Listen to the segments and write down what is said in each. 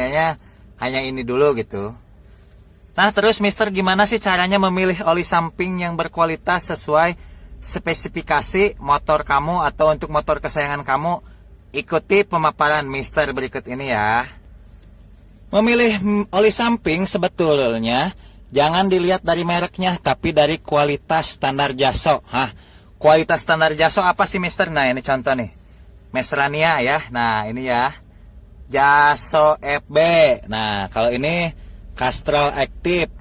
kayaknya hanya ini dulu gitu. Nah terus Mister, gimana sih caranya memilih oli samping yang berkualitas sesuai spesifikasi motor kamu atau untuk motor kesayangan kamu? Ikuti pemaparan Mister berikut ini ya. Memilih oli samping sebetulnya jangan dilihat dari mereknya, tapi dari kualitas standar JASO. Kualitas standar JASO apa sih Mister? Nah ini contoh nih, Mesrania ya. Nah ini ya, JASO FB. Nah kalau ini Castrol Active,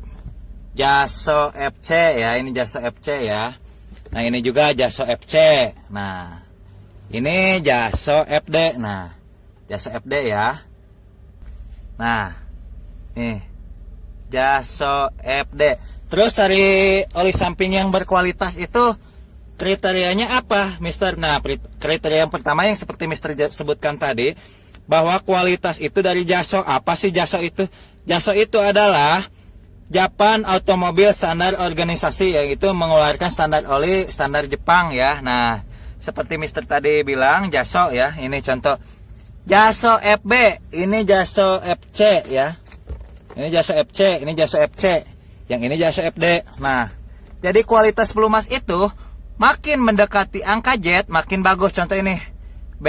JASO FC ya. Ini JASO FC ya. Nah ini juga JASO FC. Nah ini JASO FD. Nah JASO FD ya. Nah nih JASO FD. Terus cari oli samping yang berkualitas itu kriterianya apa Mister? Nah kriteria yang pertama yang seperti Mister sebutkan tadi, bahwa kualitas itu dari JASO. Apa sih JASO itu? JASO itu adalah Japan Automobile Standard Organisasi, yang itu mengeluarkan standar oli standar Jepang ya. Nah seperti Mister tadi bilang JASO ya. Ini contoh JASO FB, ini JASO FC ya. Ini JASO FC, ini JASO FC, yang ini JASO FD. Nah jadi kualitas pelumas itu makin mendekati angka Z makin bagus. Contoh ini B,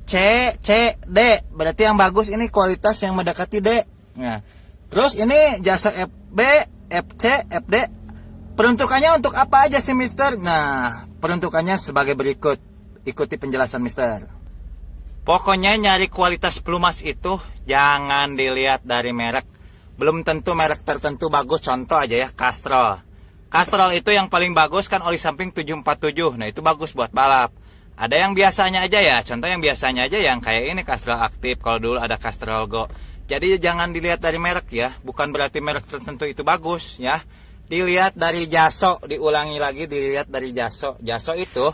C, C, D. Berarti yang bagus ini kualitas yang mendekati D. Nah, terus ini JASO FB, FC, FD. Peruntukannya untuk apa aja sih Mister? Nah, peruntukannya sebagai berikut. Ikuti penjelasan Mister. Pokoknya nyari kualitas pelumas itu jangan dilihat dari merek. Belum tentu merek tertentu bagus. Contoh aja ya, Castrol. Castrol itu yang paling bagus kan oli samping 747. Nah, itu bagus buat balap. Ada yang biasanya aja ya. Contoh yang biasanya aja yang kayak ini Castrol Active. Kalau dulu ada Castrol Go. Jadi jangan dilihat dari merek ya. Bukan berarti merek tertentu itu bagus ya. Dilihat dari JASO. Diulangi lagi, dilihat dari JASO. JASO itu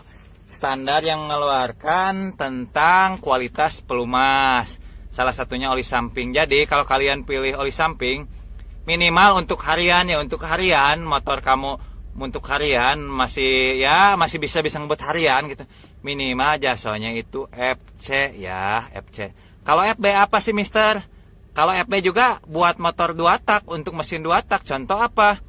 standar yang mengeluarkan tentang kualitas pelumas. Salah satunya oli samping. Jadi kalau kalian pilih oli samping, minimal untuk harian ya. Untuk harian motor kamu untuk harian masih bisa ngebut harian gitu. Minimal JASO-nya itu FC ya, FC. Kalau FB apa sih Mister? Kalau FB juga buat motor 2 tak, untuk mesin 2 tak. Contoh apa?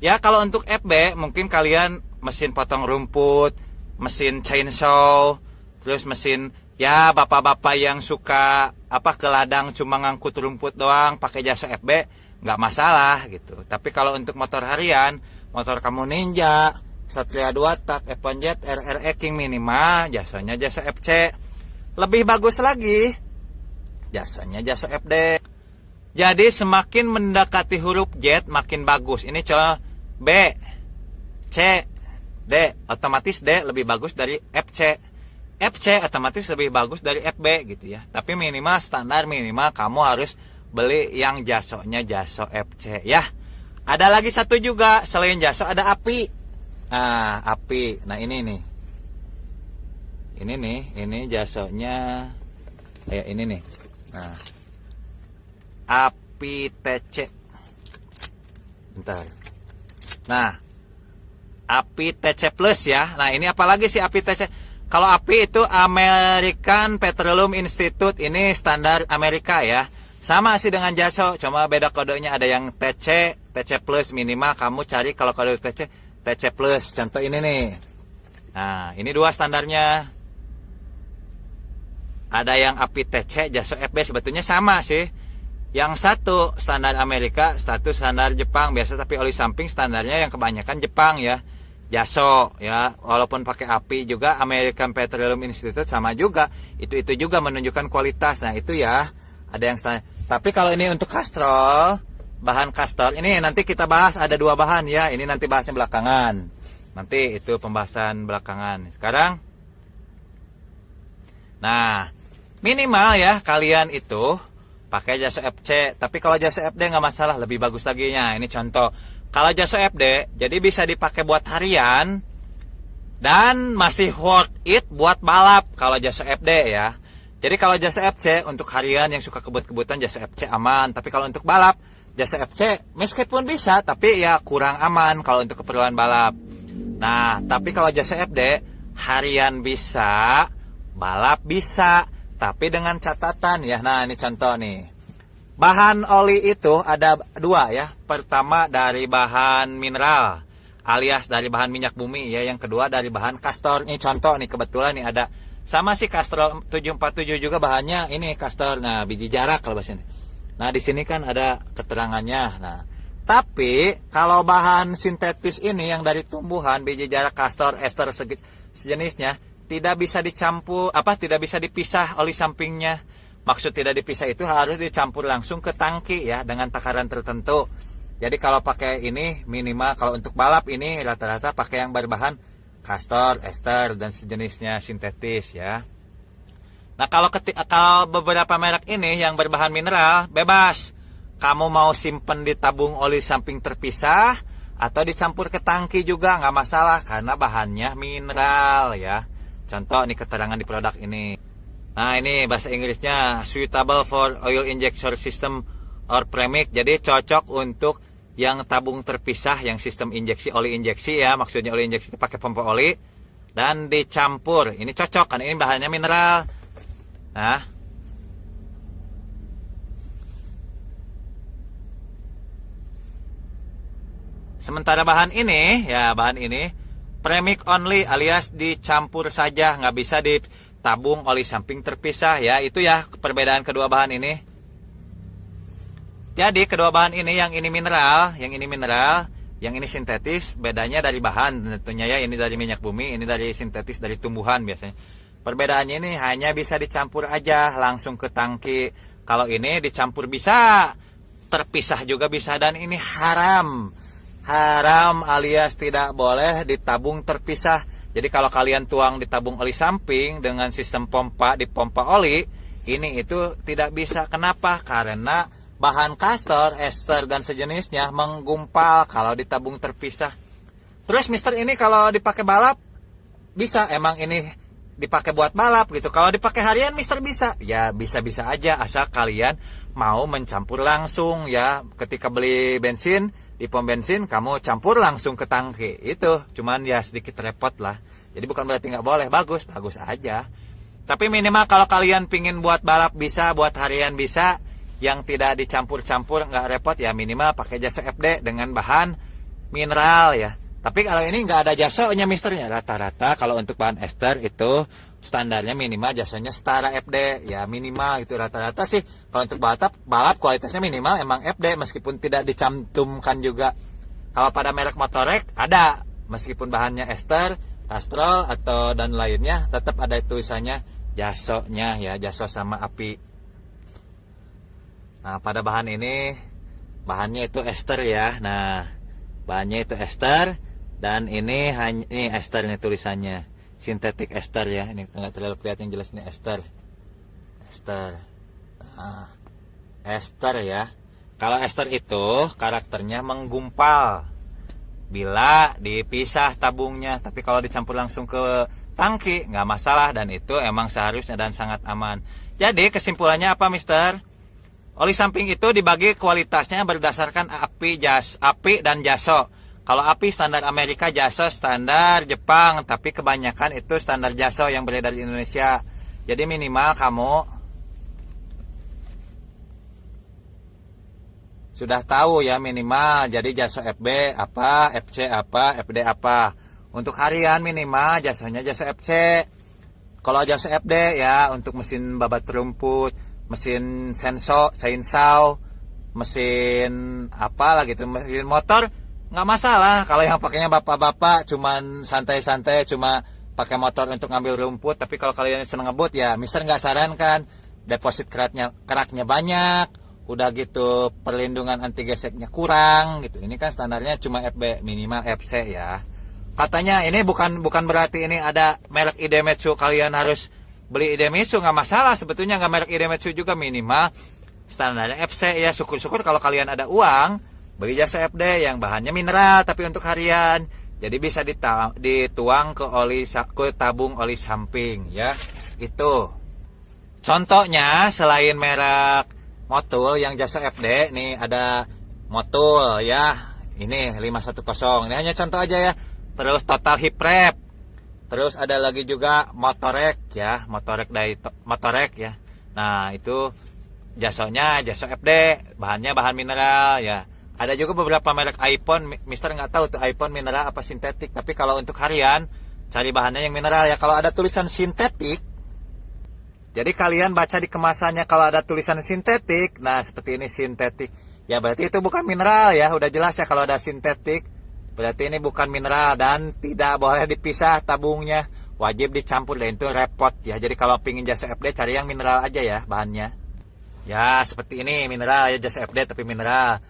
Ya kalau untuk FB mungkin kalian mesin potong rumput, mesin chainsaw, terus mesin ya bapak-bapak yang suka ke ladang cuma ngangkut rumput doang pakai JASO FB nggak masalah gitu. Tapi kalau untuk motor harian, motor kamu Ninja, Satria 2 tak, F1Jet, RRE King minimal JASO-nya JASO FC. Lebih bagus lagi JASO-nya JASO FD. Jadi semakin mendekati huruf Z makin bagus. Ini contoh B, C, D. Otomatis D lebih bagus dari FC. FC otomatis lebih bagus dari FB gitu ya. Tapi minimal standar minimal kamu harus beli yang JASO-nya JASO FC ya. Ada lagi satu juga selain JASO, ada API. Nah API. Nah ini nih. Ini JASO-nya kayak ini nih. Nah API TC. Bentar. Nah API TC Plus ya. Nah ini apalagi sih API TC? Kalau API itu American Petroleum Institute. Ini standar Amerika ya. Sama sih dengan JASO, cuma beda kodenya. Ada yang TC, TC Plus minimal kamu cari kalau kode TC, TC Plus. Contoh ini nih. Nah ini 2 standarnya. Ada yang API TC, JASO FB sebetulnya sama sih. Yang satu standar Amerika, satu standar Jepang. Biasa tapi oli samping standarnya yang kebanyakan Jepang ya. JASO ya, walaupun pakai API juga American Petroleum Institute sama juga. Itu juga menunjukkan kualitas. Nah itu ya, ada yang standar. Tapi kalau ini untuk Castrol, bahan Castrol ini nanti kita bahas, ada 2 bahan ya. Ini nanti bahasnya belakangan. Nanti itu pembahasan belakangan. Sekarang, nah minimal ya kalian itu pakai JASO FC. Tapi kalau JASO FD nggak masalah, lebih bagus lagi nya. Ini contoh. Kalau JASO FD, jadi bisa dipakai buat harian dan masih worth it buat balap kalau JASO FD ya. Jadi kalau JASO FC untuk harian yang suka kebut-kebutan, JASO FC aman. Tapi kalau untuk balap, JASO FC meskipun bisa, tapi ya kurang aman kalau untuk keperluan balap. Nah, tapi kalau JASO FD harian bisa, balap bisa, tapi dengan catatan ya. Nah, ini contoh nih. Bahan oli itu ada dua ya. Pertama dari bahan mineral alias dari bahan minyak bumi ya. Yang kedua dari bahan kastor. Ini contoh nih, kebetulan nih ada sama si Castrol 747 juga bahannya ini kastor. Nah, biji jarak kalau bahasa ini. Nah, di sini kan ada keterangannya. Nah, tapi kalau bahan sintetis ini yang dari tumbuhan, biji jarak, kastor, ester sejenisnya tidak bisa dicampur, tidak bisa dipisah oli sampingnya. Maksud tidak dipisah itu harus dicampur langsung ke tangki ya dengan takaran tertentu. Jadi kalau pakai ini minimal, kalau untuk balap ini rata-rata pakai yang berbahan kastor, ester dan sejenisnya sintetis ya. Nah, kalau beberapa merek ini yang berbahan mineral bebas. Kamu mau simpen di tabung oli samping terpisah atau dicampur ke tangki juga nggak masalah karena bahannya mineral ya. Contoh nih keterangan di produk ini. Nah, ini bahasa Inggrisnya suitable for oil injection system or premix. Jadi cocok untuk yang tabung terpisah, yang sistem injeksi, oli injeksi ya. Maksudnya oli injeksi itu pakai pompa oli dan dicampur. Ini cocok kan ini bahannya mineral. Nah, sementara bahan ini premix only alias dicampur saja, nggak bisa ditabung oli samping terpisah ya. Itu ya perbedaan kedua bahan ini. Jadi kedua bahan ini, yang ini mineral, yang ini sintetis. Bedanya dari bahan tentunya ya, ini dari minyak bumi, ini dari sintetis dari tumbuhan biasanya. Perbedaannya ini hanya bisa dicampur aja langsung ke tangki. Kalau ini dicampur bisa, terpisah juga bisa, dan ini haram alias tidak boleh ditabung terpisah. Jadi kalau kalian tuang di tabung oli samping dengan sistem pompa, dipompa oli, ini itu tidak bisa. Kenapa? Karena bahan kastor, ester dan sejenisnya menggumpal kalau ditabung terpisah. Terus Mister, ini kalau dipakai balap bisa, emang ini dipakai buat balap gitu. Kalau dipakai harian Mister bisa. Ya bisa-bisa aja asal kalian mau mencampur langsung ya. Ketika beli bensin di pom bensin kamu campur langsung ke tangki. Itu cuman ya sedikit repot lah. Jadi bukan berarti nggak boleh, bagus aja. Tapi minimal kalau kalian pingin buat balap bisa, buat harian bisa, yang tidak dicampur-campur nggak repot ya, minimal pakai jasa FD dengan bahan mineral ya. Tapi kalau ini nggak ada jasanya Misternya, rata-rata kalau untuk bahan ester itu standarnya minimal jasanya setara FD ya, minimal itu rata-rata sih. Kalau untuk balap kualitasnya minimal emang FD meskipun tidak dicantumkan juga. Kalau pada merek Motorek ada, meskipun bahannya ester, Castrol atau dan lainnya tetap ada tulisannya jasonya ya, jaso sama api. Nah, pada bahan ini bahannya itu ester ya. Nah, bahannya itu ester. Dan ini hanya ini ester, ini tulisannya sintetik ester ya. Ini nggak terlalu kelihatan jelas, ini ester. Nah, ester ya. Kalau ester itu karakternya menggumpal bila dipisah tabungnya. Tapi kalau dicampur langsung ke tangki nggak masalah, dan itu emang seharusnya dan sangat aman. Jadi kesimpulannya apa Mister? Oli samping itu dibagi kualitasnya berdasarkan api dan jaso. Kalau api standar Amerika, jaso standar Jepang, tapi kebanyakan itu standar jaso yang beredar di Indonesia. Jadi minimal kamu sudah tahu ya minimal. Jadi jaso FB apa, FC apa, FD apa. Untuk harian minimal jasonya jaso FC. Kalau jaso FD ya untuk mesin babat rumput, mesin chainsaw, mesin apa lagi gitu, mesin motor nggak masalah. Kalau yang pakainya bapak-bapak cuman santai-santai, cuma pakai motor untuk ngambil rumput. Tapi kalau kalian seneng ngebut ya Mister nggak sarankan. Deposit keraknya banyak, udah gitu perlindungan anti geseknya kurang gitu. Ini kan standarnya cuma FB, minimal FC ya. Katanya ini bukan berarti ini ada merek Idemitsu kalian harus beli Idemitsu, nggak masalah. Sebetulnya nggak merek Idemitsu juga, minimal standarnya FC ya. Syukur-syukur kalau kalian ada uang beli jasa FD yang bahannya mineral tapi untuk harian. Jadi bisa dituang ke tabung oli samping ya. Itu contohnya. Selain merek Motul yang jasa FD nih ada Motul ya. Ini 510. Ini hanya contoh aja ya. Terus Total Hip Rep. Terus ada lagi juga Motorek ya, Motorek ya. Nah, itu Jasonya Jaso FD, bahannya bahan mineral ya. Ada juga beberapa merek iPhone, Mister nggak tahu tuh iPhone mineral apa sintetik. Tapi kalau untuk harian, cari bahannya yang mineral ya. Kalau ada tulisan sintetik, jadi kalian baca di kemasannya kalau ada tulisan sintetik, nah seperti ini sintetik. Ya berarti itu bukan mineral ya, udah jelas ya kalau ada sintetik. Berarti ini bukan mineral dan tidak boleh dipisah tabungnya. Wajib dicampur dan itu repot ya. Jadi kalau pingin Jaso FD cari yang mineral aja ya bahannya. Ya seperti ini mineral ya Jaso FD tapi mineral.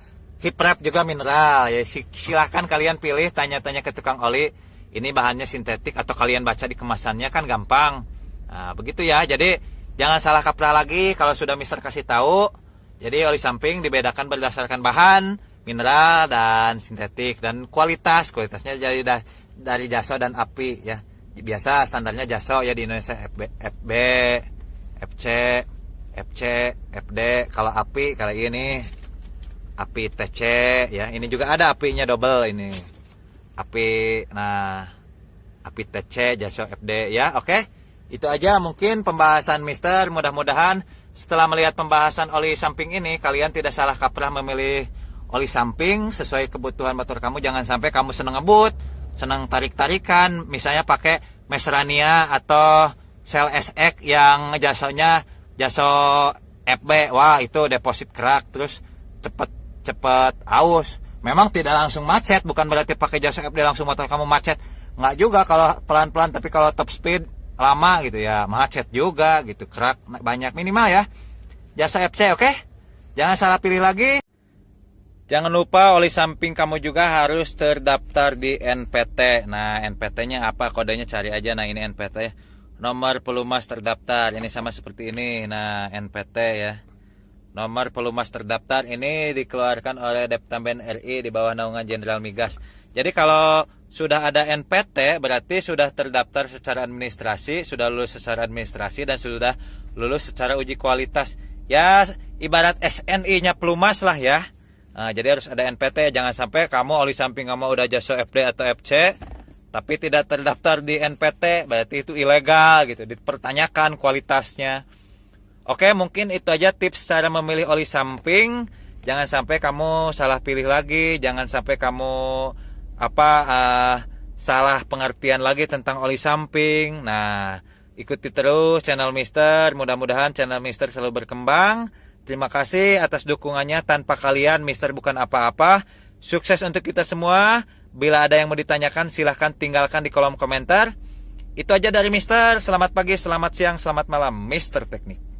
Hip wrap juga mineral ya. Silahkan kalian pilih, tanya-tanya ke tukang oli. Ini bahannya sintetik atau kalian baca di kemasannya kan gampang. Nah begitu ya. Jadi jangan salah kaprah lagi kalau sudah Mister kasih tahu. Jadi oli samping dibedakan berdasarkan bahan, mineral dan sintetik dan kualitasnya jadi dari Jaso dan API ya. Biasa standarnya Jaso ya di Indonesia FB, FC, FD. Kalau API kali ini API TC ya. Ini juga ada API-nya double ini. API API TC Jaso FD ya. Oke. Itu aja mungkin pembahasan Mister. Mudah-mudahan setelah melihat pembahasan oli samping ini kalian tidak salah kaprah memilih oli samping sesuai kebutuhan motor kamu. Jangan sampai kamu senang ngebut, senang tarik-tarikan, misalnya pakai Mesrania atau Shell SX yang jasonya Jaso FB. Wah, itu deposit kerak terus cepet aus. Memang tidak langsung macet, bukan berarti pakai Jaso FD langsung motor kamu macet. Nggak juga kalau pelan-pelan, tapi kalau top speed lama gitu ya, macet juga gitu, kerak banyak minimal ya. Jaso FC oke? Jangan salah pilih lagi. Jangan lupa oli samping kamu juga harus terdaftar di NPT. Nah, NPT-nya apa? Kodenya cari aja. Nah, ini NPT. Nomor pelumas terdaftar. Ini sama seperti ini. Nah, NPT ya. Nomor pelumas terdaftar ini dikeluarkan oleh Deptamben RI di bawah naungan Jenderal Migas. Jadi kalau sudah ada NPT berarti sudah terdaftar secara administrasi, sudah lulus secara administrasi dan sudah lulus secara uji kualitas. Ya, ibarat SNI-nya pelumas lah ya. Nah, jadi harus ada NPT. Jangan sampai kamu oli samping kamu udah Jaso FD atau FC tapi tidak terdaftar di NPT, berarti itu ilegal gitu. Dipertanyakan kualitasnya. Oke, mungkin itu aja tips cara memilih oli samping. Jangan sampai kamu salah pilih lagi, jangan sampai kamu salah pengertian lagi tentang oli samping. Nah, ikuti terus channel Mister. Mudah-mudahan channel Mister selalu berkembang. Terima kasih atas dukungannya. Tanpa kalian Mister bukan apa-apa. Sukses untuk kita semua. Bila ada yang mau ditanyakan silahkan tinggalkan di kolom komentar. Itu aja dari Mister. Selamat pagi, selamat siang, selamat malam Mister Teknik.